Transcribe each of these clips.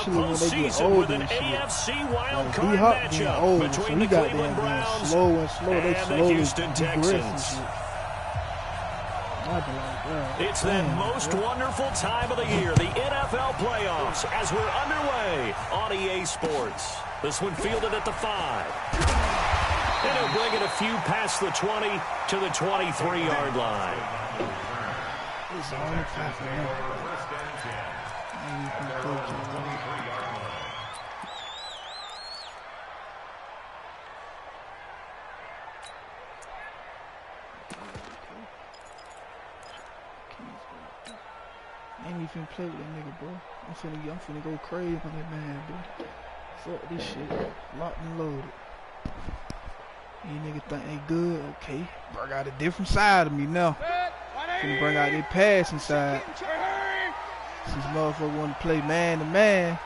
especially when they get older and shit. Like D-Hop being old, so he got them being slow and slow. They slowly regress and shit. It's that most wonderful time of the year, the NFL playoffs, as we're underway on EA Sports. This one fielded at the 5. And he'll bring it a few past the 20 to the 23-yard line. It's the only time for him. I ain't even play with that nigga, bro. I'm finna go crazy on that man, bro. Fuck this shit. Locked and loaded. You niggas think they good? Okay. Bro, got a different side of me now. Finna bring out their passing side. Since motherfucker wanna play man to man.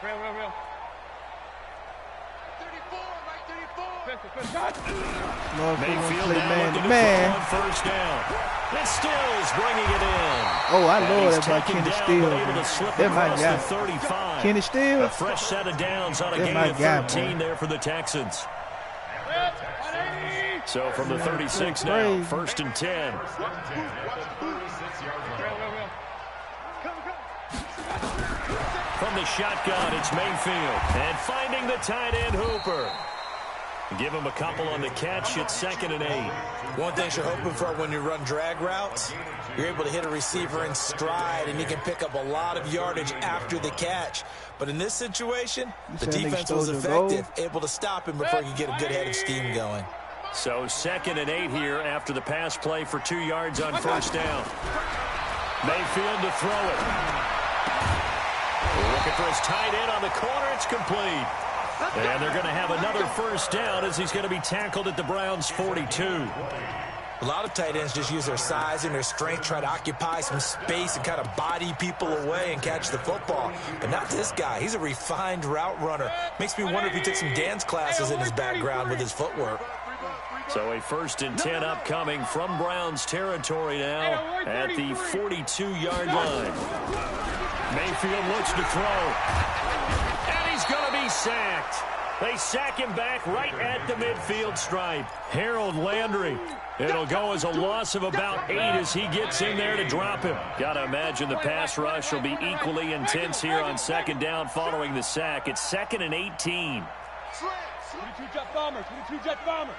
Real. 34. Mayfield play man to man. First down. And Stills bringing it in. Oh, I love that by Kenny Stills. That my guy. 35. Kenny Stills. A fresh set of downs on a gain of 13 there for the Texans. So from the 36 now, 1st and 10. From the shotgun, it's Mayfield. And finding the tight end Hooper. Give him a couple on the catch. It's 2nd and 8. One thing you're hoping for when you run drag routes, you're able to hit a receiver in stride, and you can pick up a lot of yardage after the catch. But in this situation, the defense was effective, able to stop him before he could get a good head of steam going. So 2nd and 8 here after the pass play for 2 yards on first down. Mayfield to throw it. Looking for his tight end on the corner. It's complete. And they're going to have another first down as he's going to be tackled at the Browns' 42. A lot of tight ends just use their size and their strength, try to occupy some space and kind of body people away and catch the football. But not this guy. He's a refined route runner. Makes me wonder if he took some dance classes in his background with his footwork. So a 1st and 10 upcoming from Browns territory now at the 42-yard line. Mayfield looks to throw. And he's going to be sacked. They sack him back right at the midfield stripe. Harold Landry. It'll go as a loss of about 8 as he gets in there to drop him. Got to imagine the pass rush will be equally intense here on 2nd down following the sack. It's 2nd and 18. 22 jet bomber. 22 jet bomber.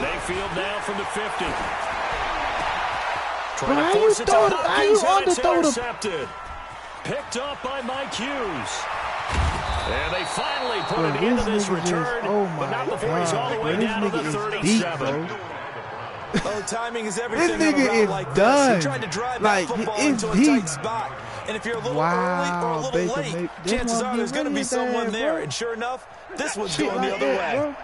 Mayfield now from the 50. Bro, how you throw it? How you underthrow intercepted. Picked up by Mike Hughes. And they finally put it into this return, but not before he's all the way down to the 37. Oh, timing is everything. This nigga is like done. He tried to drive like, that football into a tight spot. And if you're a little early or a little late, chances are there's going to be someone there. And sure enough, this one's going the other way. Bro.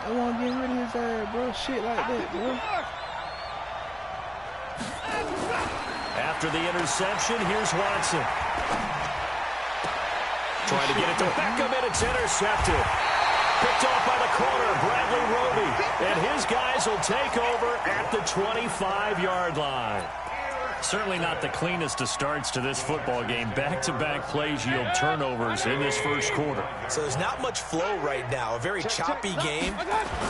I want to get rid of his ass, bro. Shit like that, bro. After the interception, here's Watson. Trying to get it to Beckham, and it's intercepted. Picked off by the corner, Bradley Roby. And his guys will take over at the 25-yard line. Certainly not the cleanest of starts to this football game. Back-to-back plays yield turnovers in this first quarter. So there's not much flow right now. A very choppy game.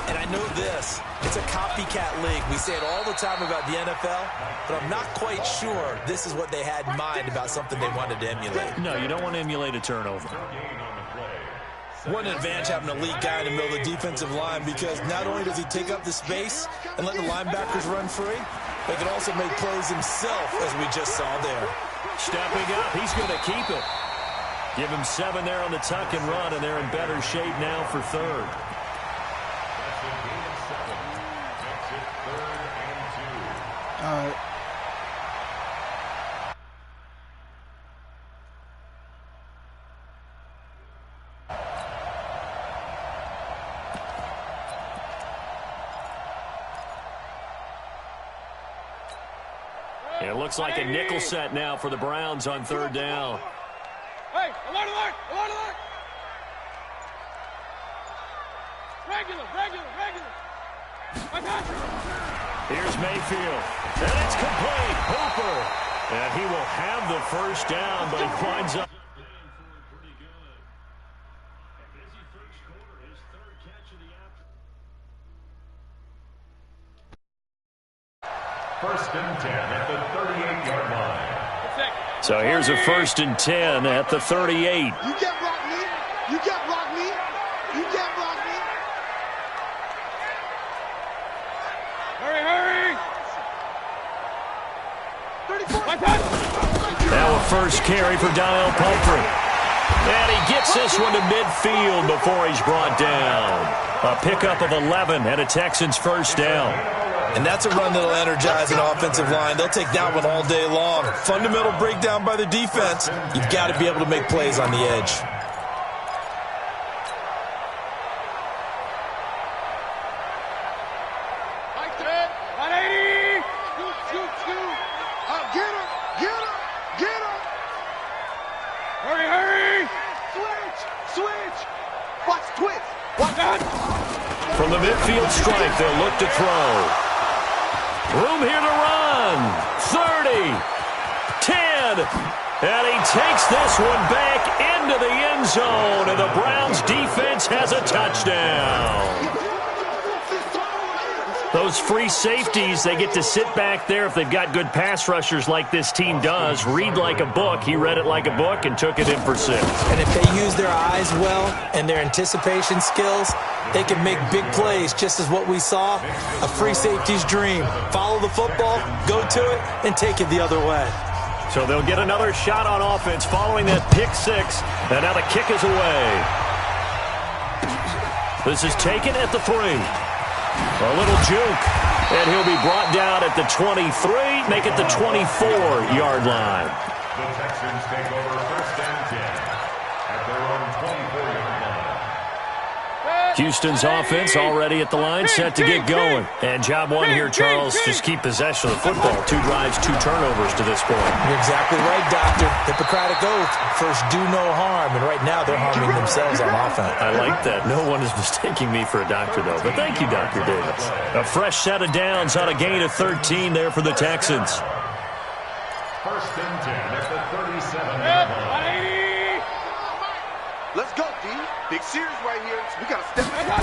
And I know this. It's a copycat league. We say it all the time about the NFL, but I'm not quite sure this is what they had in mind about something they wanted to emulate. No, you don't want to emulate a turnover. One advantage having a elite guy in the middle of the defensive line, because not only does he take up the space and let the linebackers run free, but he can also make plays himself, as we just saw there. Stepping up, he's going to keep it. Give him 7 there on the tuck and run, and they're in better shape now for 3rd. All right. It looks like a nickel set now for the Browns on 3rd down. Hey, alert, alert, alert, alert. Regular. Here's Mayfield. And it's complete. Hooper. And he will have the first down, but he winds up. First and 10 at the 38-yard line. So here's a 1st and 10 at the 38. You can't rock me. You can't rock me. You can't rock me. Hurry, hurry. 34. Now a first carry for Donnell Pumphrey. And he gets this one to midfield before he's brought down. A pickup of 11 and a Texans first down. And that's a run that'll energize an offensive line. They'll take that one all day long. Fundamental breakdown by the defense. You've got to be able to make plays on the edge. Hurry, hurry. Switch. Watch twitch. Watch that. From the midfield strike, they'll look to throw. Room here to run. 30, 10, and he takes this one back into the end zone, and the Browns defense has a touchdown. Those free safeties, they get to sit back there if they've got good pass rushers like this team does. Read like a book. He read it like a book and took it in for 6. And if they use their eyes well and their anticipation skills, they can make big plays, just as what we saw, a free safety's dream. Follow the football, go to it, and take it the other way. So they'll get another shot on offense following that pick 6, and now the kick is away. This is taken at the 3. A little juke, and he'll be brought down at the 23, make it the 24-yard line. The Texans take over 1st and 10 at their own 24-yard line. Houston's offense already at the line, set to get going. And job one here, Charles, just keep possession of the football. 2 drives, 2 turnovers to this point. You're exactly right, Doctor. Hippocratic oath. First, do no harm. And right now, they're harming themselves on offense. I like that. No one is mistaking me for a doctor, though. But thank you, Dr. Davis. A fresh set of downs on a gain of 13 there for the Texans. 1st and 10 at the 37-yard line. Let's go, D. Big series right here. We got to step back.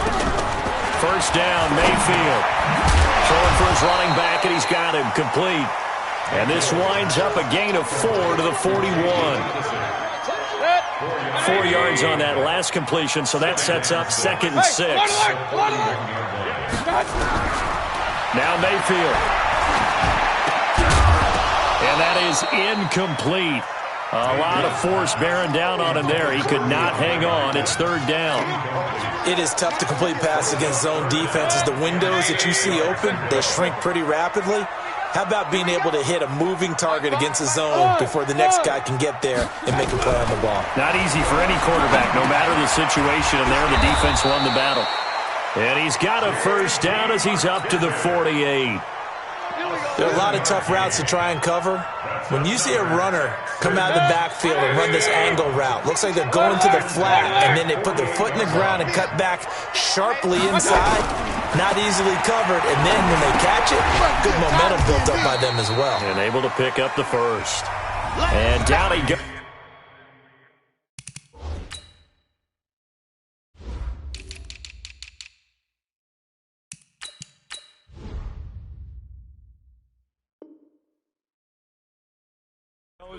First down, Mayfield. Throwing for his running back, and he's got him complete. And this winds up a gain of 4 to the 41. 4 yards on that last completion, so that sets up 2nd and 6. Now Mayfield. And that is incomplete. A lot of force bearing down on him there. He could not hang on. It's 3rd down. It is tough to complete passes against zone defenses. The windows that you see open, they shrink pretty rapidly. How about being able to hit a moving target against a zone before the next guy can get there and make a play on the ball? Not easy for any quarterback, no matter the situation, and there the defense won the battle. And he's got a first down as he's up to the 48. There are a lot of tough routes to try and cover. When you see a runner come out of the backfield and run this angle route, looks like they're going to the flat, and then they put their foot in the ground and cut back sharply inside, not easily covered, and then when they catch it, good momentum built up by them as well. And able to pick up the first. And down he goes.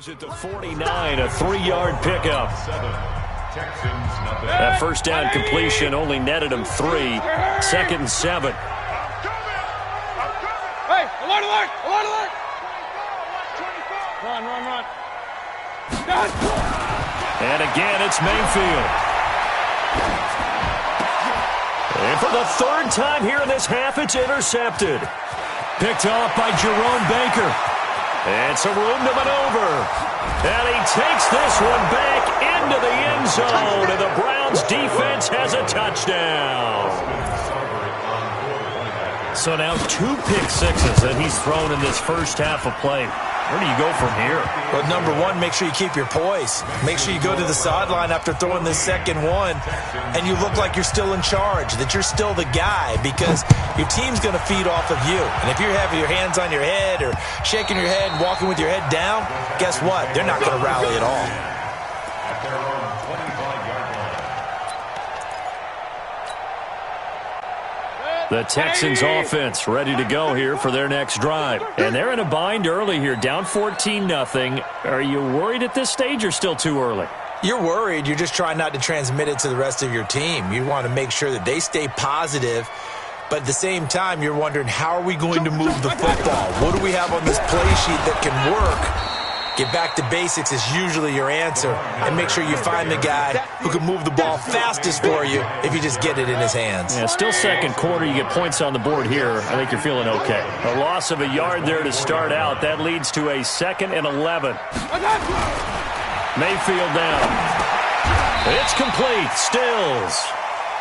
At the 49, a 3-yard pickup. That first down completion only netted him 3. 2nd and 7. Hey, alert, alert, alert, alert. Run, run, run. And again, it's Mayfield. And for the 3rd time here in this half, it's intercepted. Picked off by Jerome Baker. And some room to maneuver. And he takes this one back into the end zone. And the Browns defense has a touchdown. So now 2 pick sixes that he's thrown in this first half of play. Where do you go from here? Well, number one, make sure you keep your poise. Make sure you go to the sideline after throwing this second one, and you look like you're still in charge, that you're still the guy, because your team's going to feed off of you. And if you're having your hands on your head or shaking your head and walking with your head down, guess what? They're not going to rally at all. At their own 25-yard line. The Texans offense ready to go here for their next drive. And they're in a bind early here, down 14-0. Are you worried at this stage or still too early? You're worried. You're just trying not to transmit it to the rest of your team. You want to make sure that they stay positive. But at the same time, you're wondering, how are we going to move the football? What do we have on this play sheet that can work? Get back to basics is usually your answer. And make sure you find the guy who can move the ball fastest for you if you just get it in his hands. Yeah, still second quarter. You get points on the board here. I think you're feeling okay. A loss of a yard there to start out. That leads to a 2nd and 11. Mayfield down. It's complete. Stills.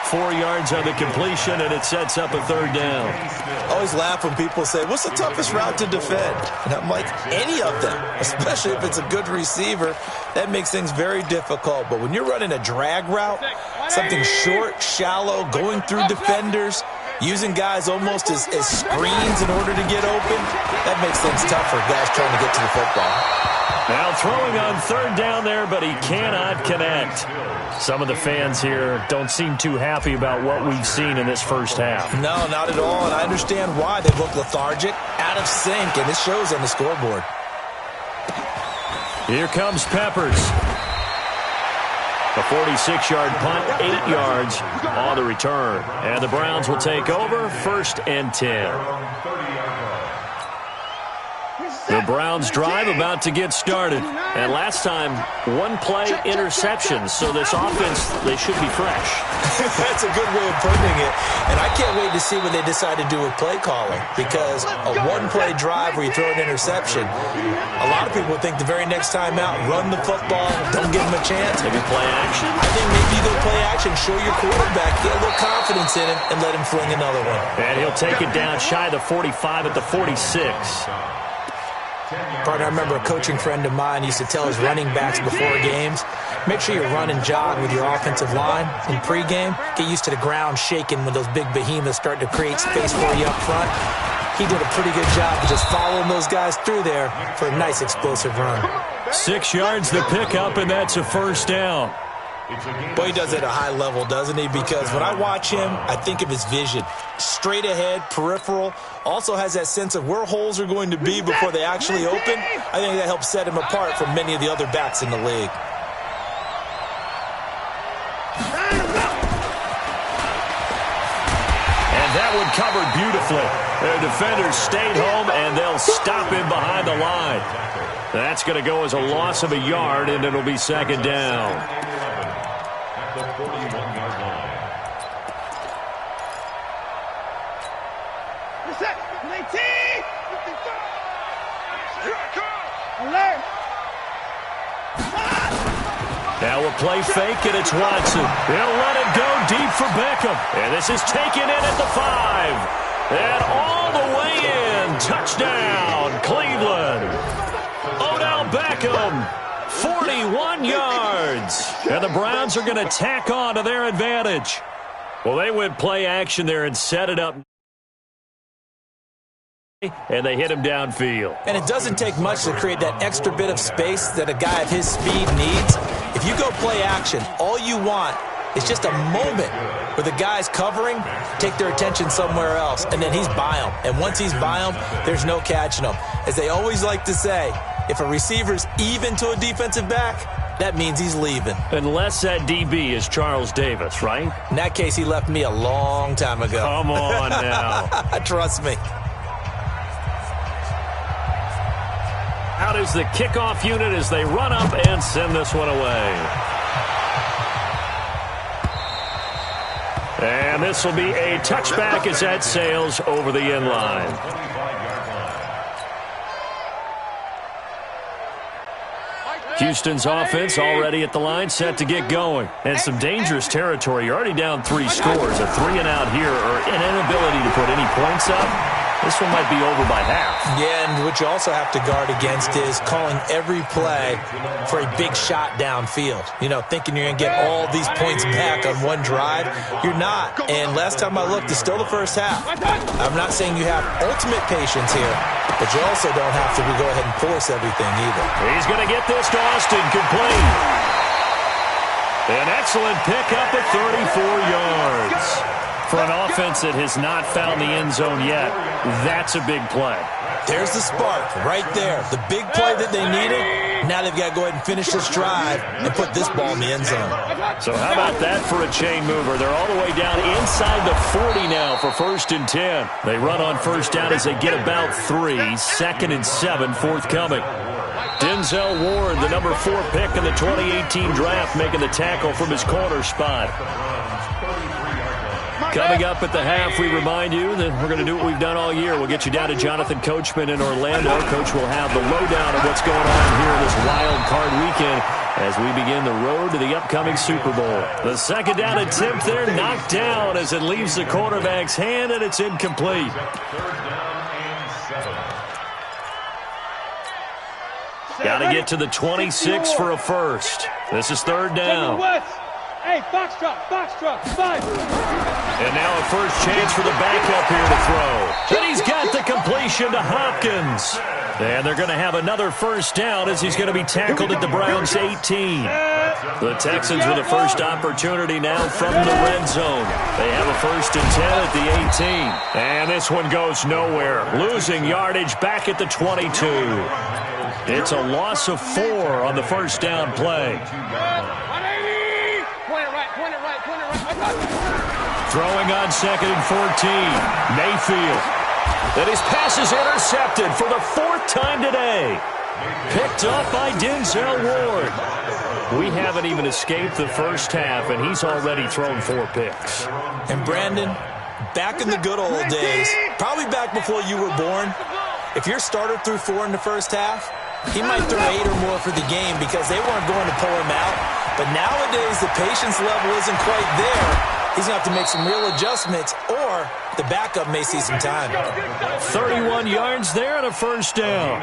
4 yards on the completion, and it sets up a 3rd down. I always laugh when people say, what's the toughest route to defend? And I'm like, any of them, especially if it's a good receiver. That makes things very difficult. But when you're running a drag route, something short, shallow, going through defenders, using guys almost as screens in order to get open, that makes things tougher, guys trying to get to the football. Now throwing on 3rd down there, but he cannot connect. Some of the fans here don't seem too happy about what we've seen in this first half. No, not at all, and I understand why. They look lethargic, out of sync, and it shows on the scoreboard. Here comes Peppers. A 46-yard punt, 8 yards on the return. And the Browns will take over, 1st and 10. The Browns drive about to get started. And last time, 1-play interception. So this offense, they should be fresh. That's a good way of putting it. And I can't wait to see what they decide to do with play calling. Because a 1-play drive where you throw an interception, a lot of people think the very next time out, run the football, don't give them a chance. Maybe play action. I think maybe you go play action, show your quarterback, get a little confidence in him, and let him fling another one. And he'll take it down shy of the 45 at the 46. Partner, I remember a coaching friend of mine used to tell his running backs before games, make sure you run and jog with your offensive line in pregame. Get used to the ground shaking when those big behemoths start to create space for you up front. He did a pretty good job of just following those guys through there for a nice explosive run. 6 yards to pick up, and that's a 1st down. Boy, he does it at a high level, doesn't he? Because when I watch him, I think of his vision. Straight ahead, peripheral, also has that sense of where holes are going to be before they actually open. I think that helps set him apart from many of the other backs in the league. And that one covered beautifully. Their defenders stayed home, and they'll stop him behind the line. That's going to go as a loss of a yard, and it'll be 2nd down. At the 41-yard line. Now a play fake, and it's Watson. He'll let it go deep for Beckham. And this is taken in at the 5. And all the way in. Touchdown, Cleveland. Odell Beckham, 41 yards. And the Browns are going to tack on to their advantage. Well, they went play action there and set it up. And they hit him downfield. And it doesn't take much to create that extra bit of space that a guy of his speed needs. If you go play action, all you want is just a moment where the guy's covering, take their attention somewhere else, and then he's by him. And once he's by him, there's no catching him. As they always like to say, if a receiver's even to a defensive back, that means he's leaving. Unless that DB is Charles Davis, right? In that case, he left me a long time ago. Come on now. Trust me. Out is the kickoff unit as they run up and send this one away. And this will be a touchback as that sails over the end line. Houston's offense already at the line, set to get going. And some dangerous territory. You're already down 3 scores. A 3-and-out here, or an inability to put any points up. This one might be over by half. Yeah, and what you also have to guard against is calling every play for a big shot downfield. You know, thinking you're going to get all these points back on one drive. You're not. And last time I looked, it's still the first half. I'm not saying you have ultimate patience here, but you also don't have to go ahead and force everything either. He's going to get this to Austin, complete. An excellent pickup of 34 yards. For an offense that has not found the end zone yet, that's a big play. There's the spark right there. The big play that they needed. Now they've got to go ahead and finish this drive and put this ball in the end zone. So how about that for a chain mover? They're all the way down inside the 40 now for 1st and 10. They run on first down as they get about 3. 2nd and 7 forthcoming. Denzel Ward, the number 4 pick in the 2018 draft, making the tackle from his corner spot. Coming up at the half, we remind you that we're going to do what we've done all year. We'll get you down to Jonathan Coachman in Orlando. Coach will have the lowdown of what's going on here this wild card weekend as we begin the road to the upcoming Super Bowl. The second down attempt there knocked down as it leaves the quarterback's hand, and it's incomplete. Got to get to the 26 for a first. This is 3rd down. Hey, Foxtrot, 5. And now a first chance for the backup here to throw. And he's got the completion to Hopkins. And they're going to have another first down as he's going to be tackled at the Browns' 18. The Texans with a first opportunity now from the red zone. They have a 1st and 10 at the 18. And this one goes nowhere. Losing yardage back at the 22. It's a loss of 4 on the first down play. Throwing on 2nd and 14. Mayfield. And his pass is intercepted for the 4th time today. Picked up by Denzel Ward. We haven't even escaped the first half, and he's already thrown 4 picks. And Brandon, back in the good old days, probably back before you were born, if your starter threw 4 in the first half, he might throw 8 or more for the game because they weren't going to pull him out. But nowadays, the patience level isn't quite there. He's going to have to make some real adjustments, or the backup may see some time. 31 yards there and a first down.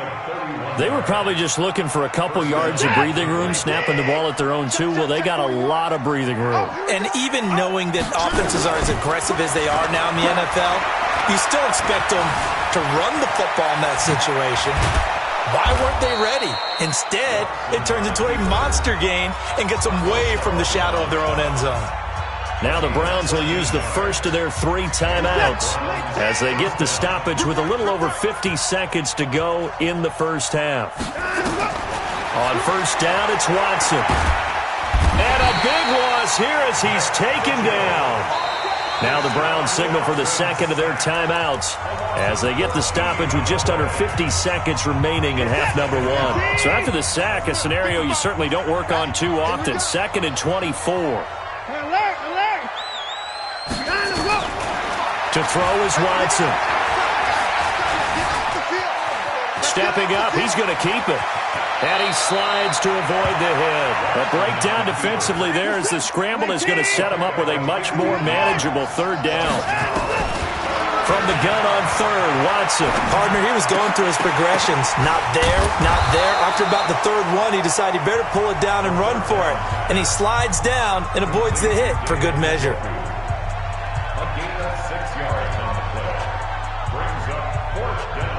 They were probably just looking for a couple yards of breathing room, snapping the ball at their own 2. Well, they got a lot of breathing room. And even knowing that offenses are as aggressive as they are now in the NFL, you still expect them to run the football in that situation. Why weren't they ready? Instead, it turns into a monster game and gets them way from the shadow of their own end zone. Now the Browns will use the first of their 3 timeouts as they get the stoppage with a little over 50 seconds to go in the first half. On first down, it's Watson. And a big loss here as he's taken down. Now the Browns signal for the 2nd of their timeouts as they get the stoppage with just under 50 seconds remaining in half number 1. So after the sack, a scenario you certainly don't work on too often. 2nd and 24. To throw is Watson. Stepping up, he's going to keep it. And he slides to avoid the hit. A breakdown defensively there as the scramble is going to set him up with a much more manageable 3rd down. From the gun on 3rd, Watson. Partner, he was going through his progressions. Not there, not there. After about the 3rd one, he decided he better pull it down and run for it. And he slides down and avoids the hit for good measure. A gain of 6 yards on the play. Brings up 4th down.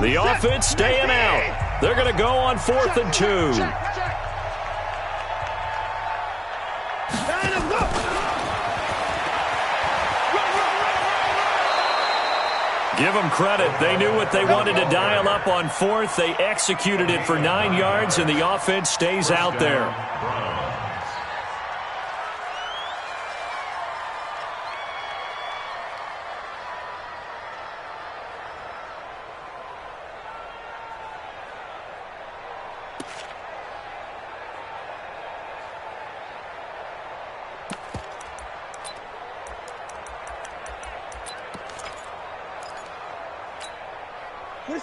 The offense staying out. They're going to go on 4th and 2. Give them credit. They knew what they wanted to dial up on 4th. They executed it for 9 yards, and the offense stays out there.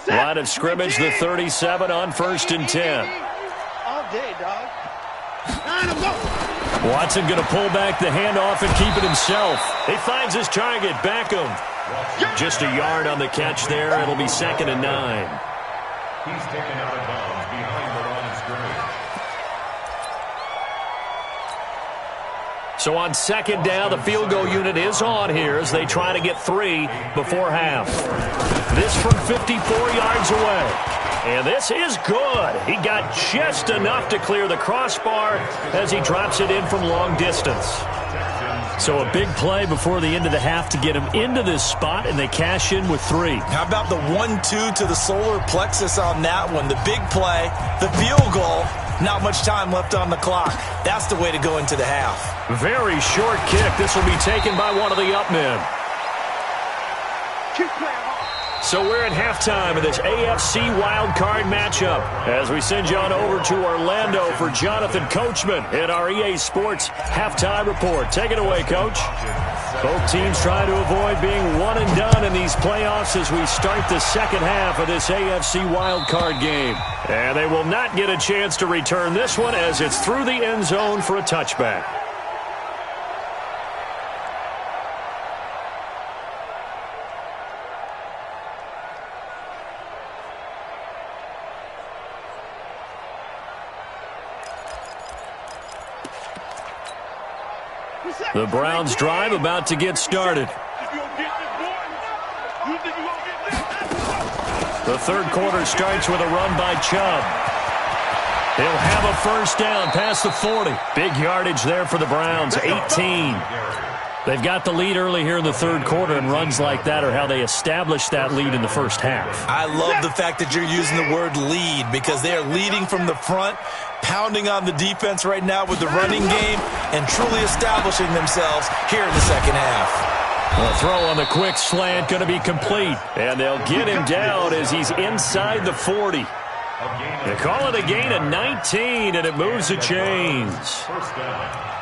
Line of scrimmage, the 37 on 1st and 10. All day, dog. Line them up. Watson going to pull back the handoff and keep it himself. He finds his target, Beckham. Just a yard on the catch there. It'll be 2nd and 9. He's taken out of bounds behind the line of scrimmage. So on 2nd down, the field goal unit is on here as they try to get 3 before half. This from 54 yards away. And this is good. He got just enough to clear the crossbar as he drops it in from long distance. So a big play before the end of the half to get him into this spot, and they cash in with 3. How about the 1-2 to the solar plexus on that one? The big play, the field goal, not much time left on the clock. That's the way to go into the half. Very short kick. This will be taken by one of the up men. So we're at halftime of this AFC wildcard matchup as we send you on over to Orlando for Jonathan Coachman in our EA Sports halftime report. Take it away, Coach. Both teams trying to avoid being one and done in these playoffs as we start the second half of this AFC wildcard game. And they will not get a chance to return this one as it's through the end zone for a touchback. The Browns drive about to get started. The third quarter starts with a run by Chubb. He'll have a first down past the 40. Big yardage there for the Browns, 18. They've got the lead early here in the third quarter, and runs like that are how they establish that lead in the first half. I love the fact that you're using the word lead because they are leading from the front, pounding on the defense right now with the running game, and truly establishing themselves here in the second half. The throw on the quick slant going to be complete, and they'll get him down as he's inside the 40. They call it a gain of 19, and it moves the chains. First down.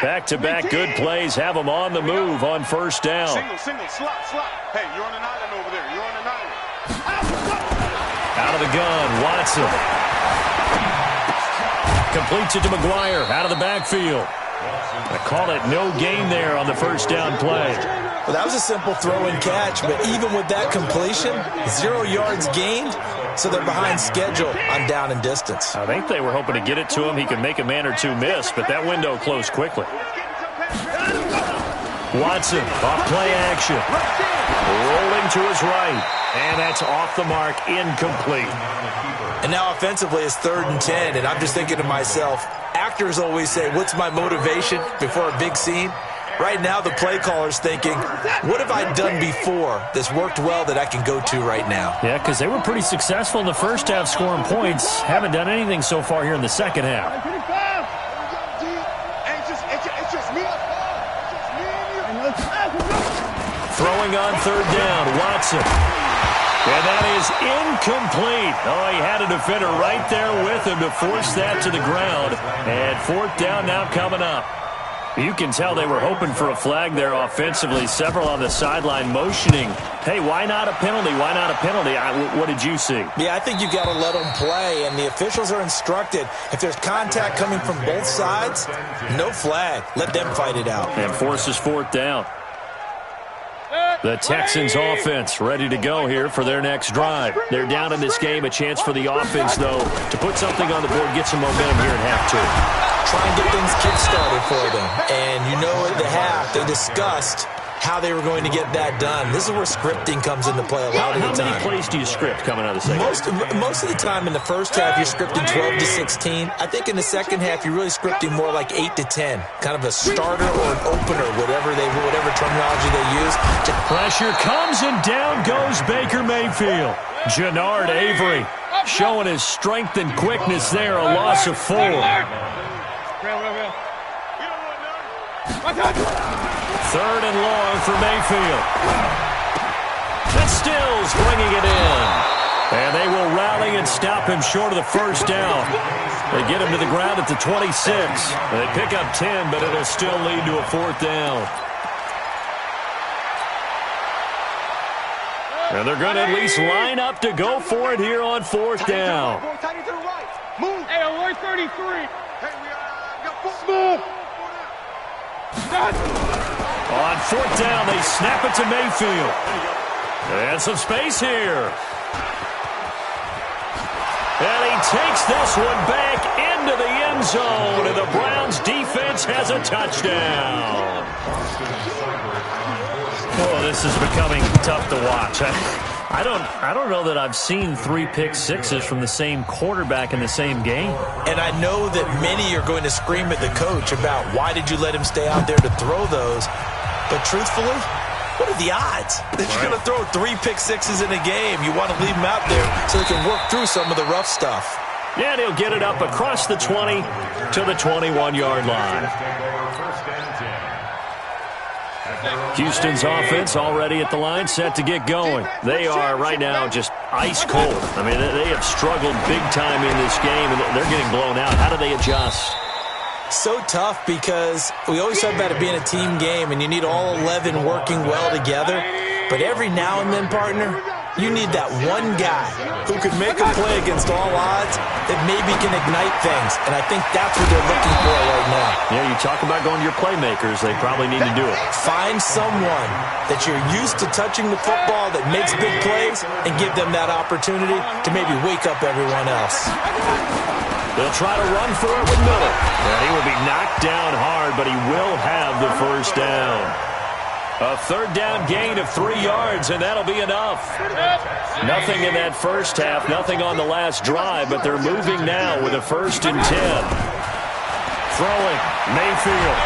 Back-to-back good plays have them on the move on first down. Single, slot. Hey, you're on an island over there. You're on an island. Out of the gun, Watson. Completes it to McGuire out of the backfield. I call it no gain there on the first down play. Well, that was a simple throw and catch, but even with that completion, 0 yards gained, so they're behind schedule on down and distance. I think they were hoping to get it to him. He could make a man or two miss, but that window closed quickly. Watson, off play action. Rolling to his right, and that's off the mark, incomplete. And now offensively it's 3rd and 10, and I'm just thinking to myself, actors always say, what's my motivation before a big scene? Right now the play caller's thinking, what have I done before that's worked well that I can go to right now? Yeah, because they were pretty successful in the first half scoring points. Haven't done anything so far here in the second half. Throwing on third down, Watson. And that is incomplete. Oh, he had a defender right there with him to force that to the ground. And 4th down now coming up. You can tell they were hoping for a flag there offensively. Several on the sideline motioning. Hey, why not a penalty? Why not a penalty? What did you see? Yeah, I think you've got to let them play, and the officials are instructed. If there's contact coming from both sides, no flag. Let them fight it out. And forces 4th down. The Texans offense ready to go here for their next drive. They're down in this game. A chance for the offense, though, to put something on the board, get some momentum here in half 2. Try and get things kick-started for them. And you know at the half, they discussed how they were going to get that done. This is where scripting comes into play a lot of the time. How many plays do you script coming out of the second? Most of the time in the first half, you're scripting 12 to 16. I think in the second half, you're really scripting more like 8 to 10. Kind of a starter or an opener, whatever terminology they use. Pressure comes, and down goes Baker Mayfield. Jannard Avery showing his strength and quickness there, a loss of 4. Third and long for Mayfield. And Stills bringing it in. And they will rally and stop him short of the first down. They get him to the ground at the 26. They pick up 10, but it'll still lead to a 4th down. And they're going to at least line up to go for it here on fourth down. Hey, alert 33. Smooth. On fourth down, they snap it to Mayfield. And some space here. And he takes this one back into the end zone, and the Browns defense has a touchdown. Oh, this is becoming tough to watch. I don't know that I've seen 3 pick sixes from the same quarterback in the same game. And I know that many are going to scream at the coach about why did you let him stay out there to throw those. But truthfully, what are the odds that you're going to throw 3 pick sixes in a game? You want to leave them out there so they can work through some of the rough stuff. Yeah, and he'll get it up across the 20 to the 21-yard line. Houston's offense already at the line, set to get going. They are right now just ice cold. I mean, they have struggled big time in this game, and they're getting blown out. How do they adjust? So tough because we always talk about it being a team game, and you need all 11 working well together. But every now and then, partner, you need that one guy who can make a play against all odds that maybe can ignite things. And I think that's what they're looking for right now. Yeah, you talk about going to your playmakers. They probably need to do it. Find someone that you're used to touching the football that makes big plays and give them that opportunity to maybe wake up everyone else. They'll try to run for it with Miller. And he will be knocked down hard, but he will have the first down. A third down gain of 3 yards, and that'll be enough. Nothing in that first half, nothing on the last drive, but they're moving now with a 1st and 10. Throwing, Mayfield.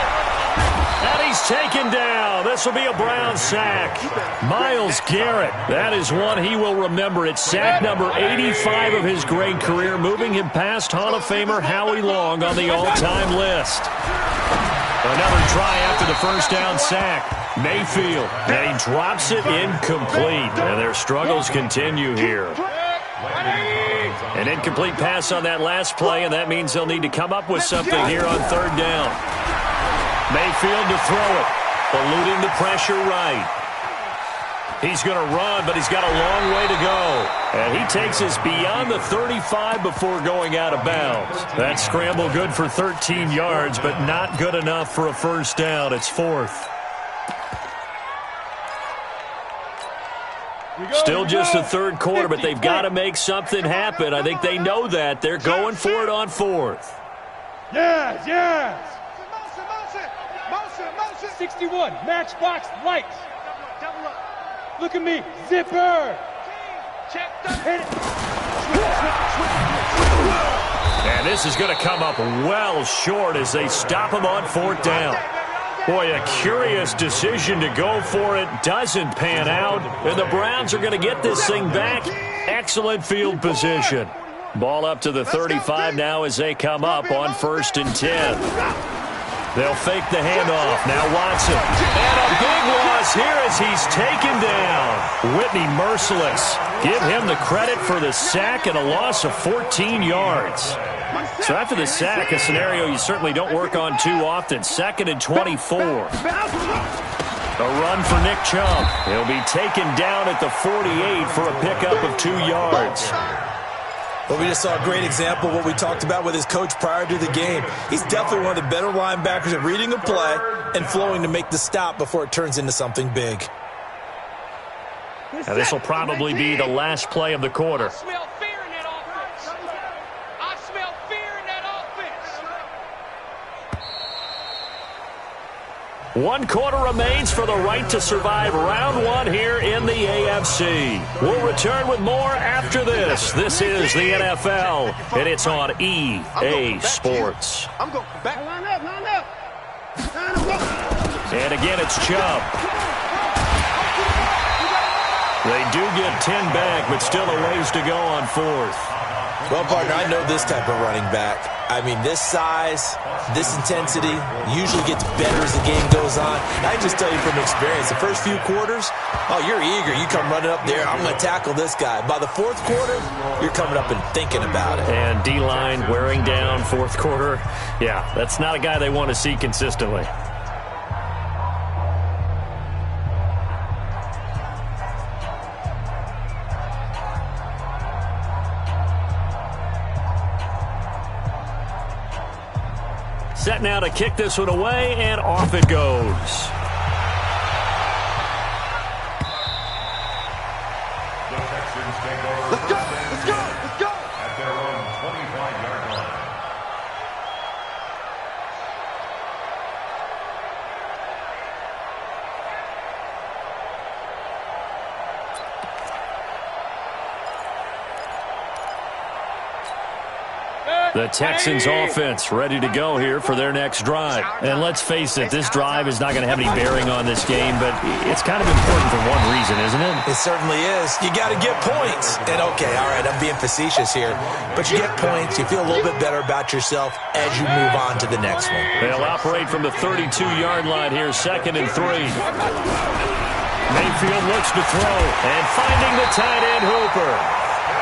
And he's taken down. This will be a Brown sack. Myles Garrett, that is one he will remember. It's sack number 85 of his great career, moving him past Hall of Famer Howie Long on the all-time list. Another try after the first down sack. Mayfield, and he drops it incomplete. And their struggles continue here. An incomplete pass on that last play, and that means they'll need to come up with something here on third down. Mayfield to throw it, eluding the pressure right. He's going to run, but he's got a long way to go. And he takes us beyond the 35 before going out of bounds. That scramble good for 13 yards, but not good enough for a first down. It's 4th. Still just the third quarter, but they've got to make something happen. I think they know that. They're going for it on 4th. Yes, yes. 61, matchbox lights. Look at me, zipper. Hit it. And this is going to come up well short as they stop him on 4th down. Boy, a curious decision to go for it. Doesn't pan out. And the Browns are going to get this thing back. Excellent field position. Ball up to the 35 now as they come up on 1st and 10. They'll fake the handoff. Now Watson. And a big loss here as he's taken down. Whitney merciless. Give him the credit for the sack and a loss of 14 yards. So after the sack, a scenario you certainly don't work on too often. 2nd and 24. A run for Nick Chubb. He'll be taken down at the 48 for a pickup of 2 yards. Well, we just saw a great example of what we talked about with his coach prior to the game. He's definitely one of the better linebackers at reading a play and flowing to make the stop before it turns into something big. Now, this will probably be the last play of the quarter. I smell fear in that offense. I smell fear in that offense. 1 quarter remains for the right to survive round 1 here in the AFC. We'll return with more after this. This is the NFL, and it's on EA Sports. I'm going back. Line up. And again, it's Chubb. They do get 10 back, but still a ways to go on 4th. Well, partner, I know this type of running back. I mean, this size, this intensity usually gets better as the game goes on. I can just tell you from experience, the first few quarters, oh, you're eager. You come running up there, I'm going to tackle this guy. By the 4th quarter, you're coming up and thinking about it. And D-line wearing down 4th quarter. Yeah, that's not a guy they want to see consistently. set now to kick this one away, and off it goes. The Texans take over. Let's go! Let's go! Let's go! At their own 25-yard line. The Texans offense ready to go here for their next drive. And let's face it, this drive is not going to have any bearing on this game, but it's kind of important for one reason, isn't it? It certainly is. You got to get points. And, okay, all right, I'm being facetious here. But you get points, you feel a little bit better about yourself as you move on to the next one. They'll operate from the 32-yard line here, 2nd and 3. Mayfield looks to throw, and finding the tight end Hooper.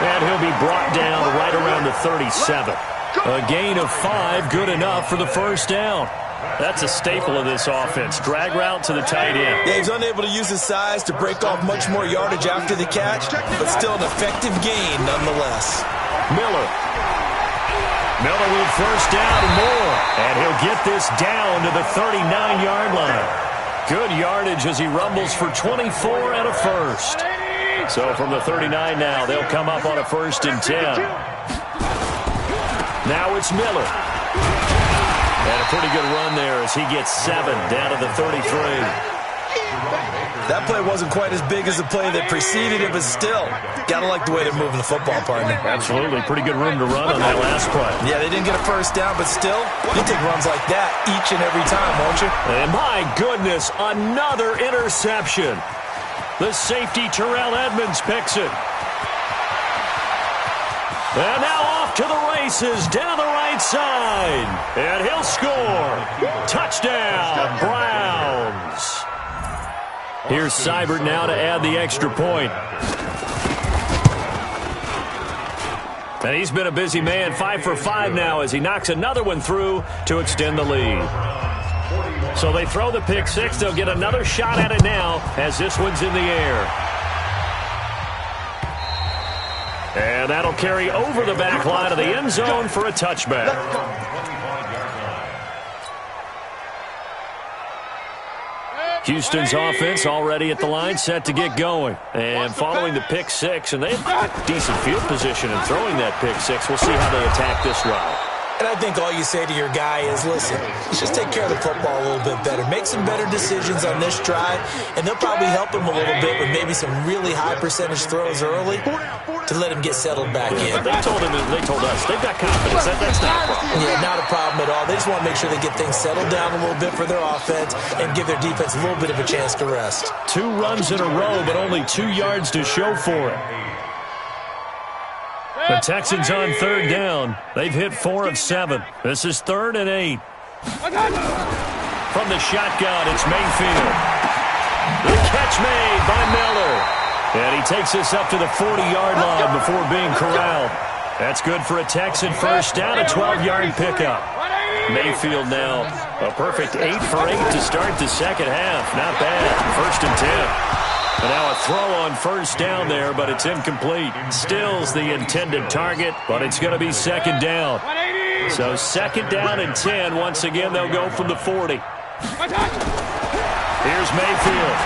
And he'll be brought down right around the 37. A gain of 5, good enough for the first down. That's a staple of this offense. Drag route to the tight end. Yeah, he's unable to use his size to break off much more yardage after the catch, but still an effective gain nonetheless. Miller with first down and more. And he'll get this down to the 39-yard line. Good yardage as he rumbles for 24 and a first. So from the 39 now, they'll come up on a 1st and 10. Now it's Miller. And a pretty good run there as he gets 7 down to the 33. That play wasn't quite as big as the play that preceded it, but still, got to like the way they're moving the football, partner. Absolutely. Pretty good room to run on that last play. Yeah, they didn't get a first down, but still, you take runs like that each and every time, won't you? And my goodness, another interception. The safety, Terrell Edmonds, picks it. And now off to the races down the right side. And he'll score. Touchdown, Browns. Here's Seibert now to add the extra point. And he's been a busy man, 5 for 5 now as he knocks another one through to extend the lead. So they throw the pick 6. They'll get another shot at it now as this one's in the air. And that'll carry over the back line of the end zone for a touchback. Houston's offense already at the line, set to get going. And following the pick 6, and they have decent field position in throwing that pick 6. We'll see how they attack this route. And I think all you say to your guy is, listen, let's just take care of the football a little bit better. Make some better decisions on this drive, and they'll probably help him a little bit with maybe some really high percentage throws early to let him get settled back in. They told us, they've got confidence. That's not a problem. Yeah, not a problem at all. They just want to make sure they get things settled down a little bit for their offense and give their defense a little bit of a chance to rest. 2 runs in a row, but only 2 yards to show for it. The Texans on 3rd down. They've hit 4 of 7. This is 3rd and 8. From the shotgun, it's Mayfield. The catch made by Miller. And he takes this up to the 40-yard line before being corralled. That's good for a Texan first down, a 12-yard pickup. Mayfield now a perfect 8 for 8 to start the second half. Not bad. 1st and 10. And now a throw on first down there, but it's incomplete. Still's the intended target, but it's going to be 2nd down. So 2nd down and 10. Once again, they'll go from the 40. Here's Mayfield.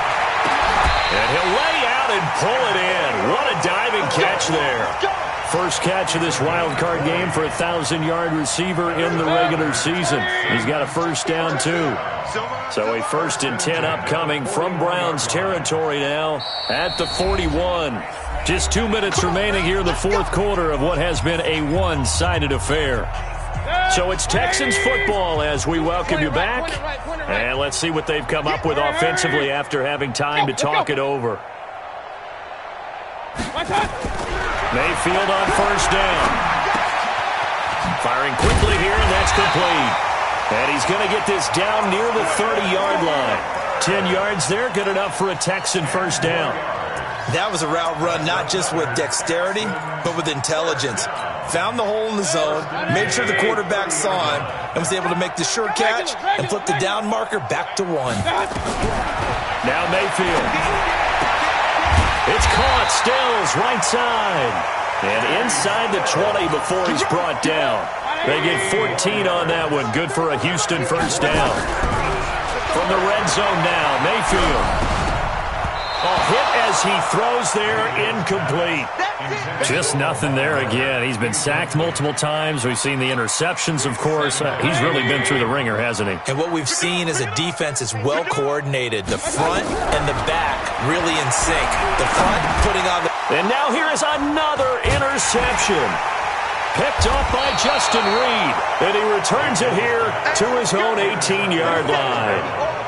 And he'll lay out and pull it in. What a diving catch there. First catch of this wild card game for a 1,000-yard receiver in the regular season. He's got a first down, too. So a 1st and 10 upcoming from Browns territory now at the 41. Just 2 minutes remaining here in the 4th quarter of what has been a one-sided affair. So it's Texans football as we welcome you back. And let's see what they've come up with offensively after having time to talk it over. Mayfield on first down. Firing quickly here, and that's complete. And he's going to get this down near the 30-yard line. 10 yards there, good enough for a Texan first down. That was a route run not just with dexterity, but with intelligence. Found the hole in the zone, made sure the quarterback saw him, and was able to make the sure catch and flip the down marker back to 1. Now Mayfield. It's caught, Stills, right side. And inside the 20 before he's brought down. They get 14 on that one. Good for a Houston first down. From the red zone now, Mayfield. A hit as he throws there, incomplete. Just nothing there again. He's been sacked multiple times. We've seen the interceptions, of course. He's really been through the ringer, hasn't he? And what we've seen is a defense is well coordinated. The front and the back really in sync. The front putting on the... And now here is another interception. Picked up by Justin Reed. And he returns it here to his own 18-yard line.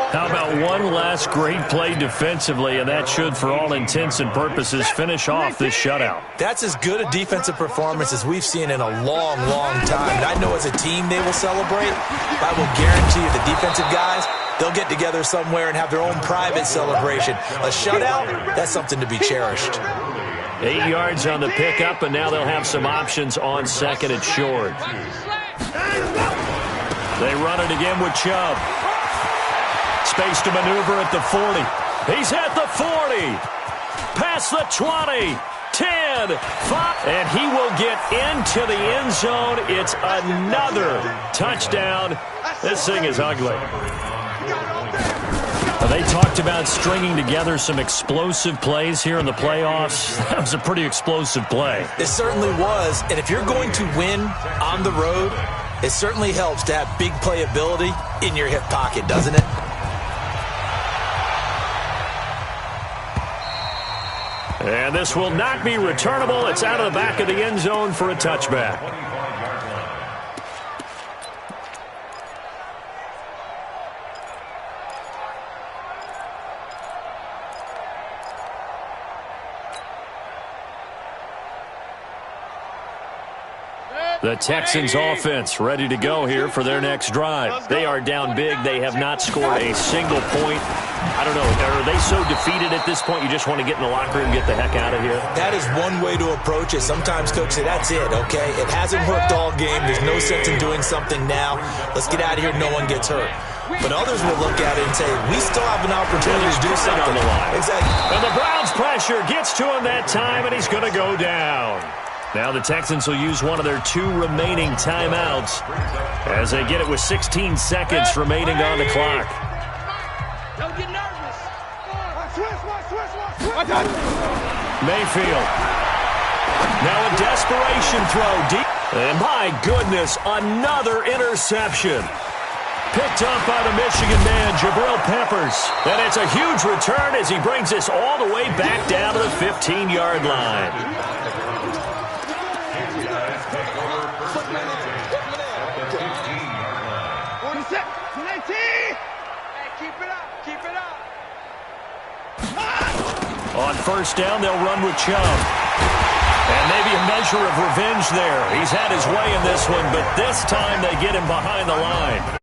How about one last great play defensively, and that should, for all intents and purposes, finish off this shutout. That's as good a defensive performance as we've seen in a long, long time. And I know as a team they will celebrate. I will guarantee you the defensive guys, they'll get together somewhere and have their own private celebration. A shutout, that's something to be cherished. 8 yards on the pickup, and now they'll have some options on second and short. They run it again with Chubb. Space to maneuver at the 40. He's at the 40. Past the 20. 10. 5. And he will get into the end zone. It's another touchdown. This thing is ugly. They talked about stringing together some explosive plays here in the playoffs. That was a pretty explosive play. It certainly was. And if you're going to win on the road, it certainly helps to have big playability in your hip pocket, doesn't it? And this will not be returnable. It's out of the back of the end zone for a touchback. The Texans offense ready to go here for their next drive. They are down big. They have not scored a single point. I don't know. Are they so defeated at this point you just want to get in the locker room and get the heck out of here? That is one way to approach it. Sometimes coaches say, that's it, okay? It hasn't worked all game. There's no sense in doing something now. Let's get out of here. No one gets hurt. But others will look at it and say, we still have an opportunity to do something. On the line. Exactly. And the Browns' pressure gets to him that time, and he's going to go down. Now the Texans will use one of their 2 remaining timeouts as they get it with 16 seconds remaining on the clock. Don't get nervous. Mayfield. Now a desperation throw deep. And my goodness, another interception. Picked up by the Michigan man, Jabril Peppers. And it's a huge return as he brings this all the way back down to the 15-yard line. On first down, they'll run with Chubb. And maybe a measure of revenge there. He's had his way in this one, but this time they get him behind the line.